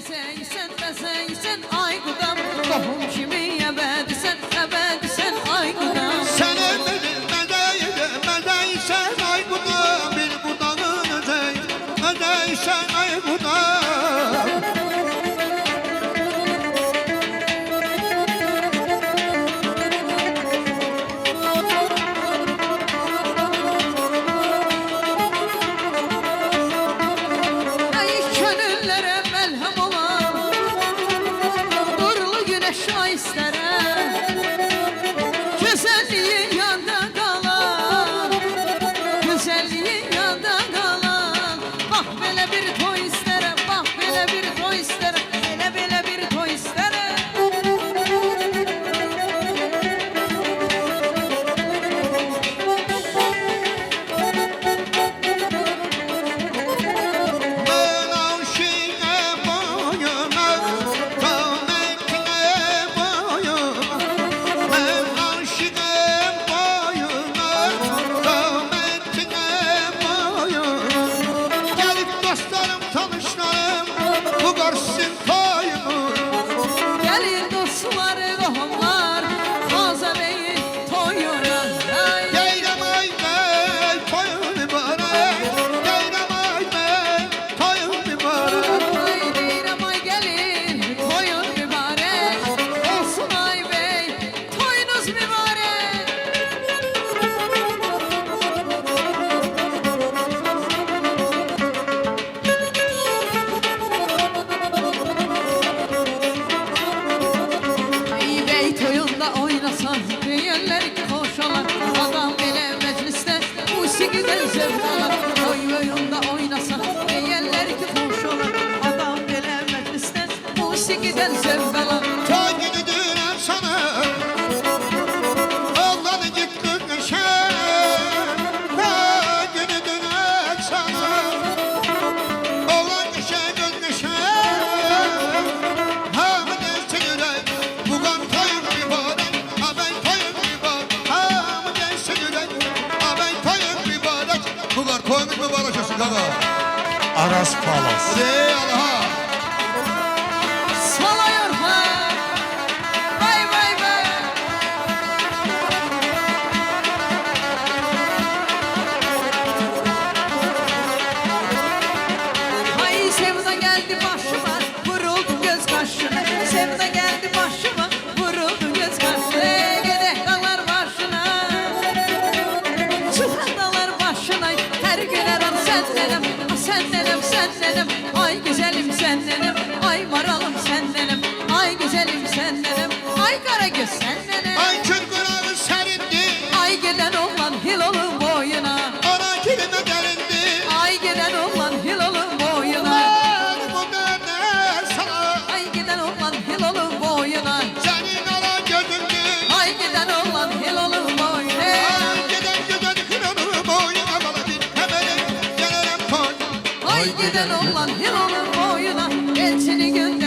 bezeysen, bezeysen ay qudam. Qohum kimi əbədisən, əbədisən ay qudam. Sen benim mədeysen ay qudam. Bir qudamın ödeysen ay qudam. Şah isterəm, güzelliğin yanda qalan, güzelliğin yanda qalan. Bax belə bir toy isterəm, bax belə bir toy isterəm, belə bir toy isterəm. Gelin dostları, qohumlar, Xaza Bey toyuna. Geyrəm ay bey, toyun mübarək. Geyrəm ay bey, toyun mübarək. Ay deyirəm ay gelin, toyun mübarək. Olsun ay bey, toyunuz mübarək. Toyunda oynasan, deyərlər ki xoş olar. Adam belə məclisdə musiqiden zövq alar. Toyunda oynasan, deyərlər ki xoş olar. Adam belə məclisdə musiqiden zövq alar. Toy günü dünəm sana, oğlan gittin neşən. Toy günü dünəm sana, oğlan neşən göz neşən. Hamı gelsin ürək, buğan toyun mübarək. Abey toyun mübarək, hamı gelsin ürək. Abey toyun mübarək, buğan toyun mübarək olsun qaqa. Aras Palas. Ey Allah'a. Salıyor ha. Vay vay vay. Ay sevda geldi başıma, vuruldu göz kaşına. Sevda geldi başıma, vuruldu göz kaşına. Gedek dalar başına, çıkan dalar başına. Her gün her an sendenim, sendenim, sendenim. Ay güzelim sendenim, ay maralım sendenim. Ay güzelim sendenim, ay kara göz sendenim. Ay kül qırağı sərindi, Ay giden oğlan Hilal'ın boyuna. ana kilime gəlindi. Ay giden oğlan Hilal'ın boyuna. Mənim o qədər sana, Ay giden oğlan Hilal'ın boyuna. sənin ala gözündü. Ay giden oğlan Hilal'ın boyuna. Ay gedən gözün kıranı boyuna bana bir həməni gələrəm toy. Ay giden oğlan Hilal'ın boyuna. Elçini gönder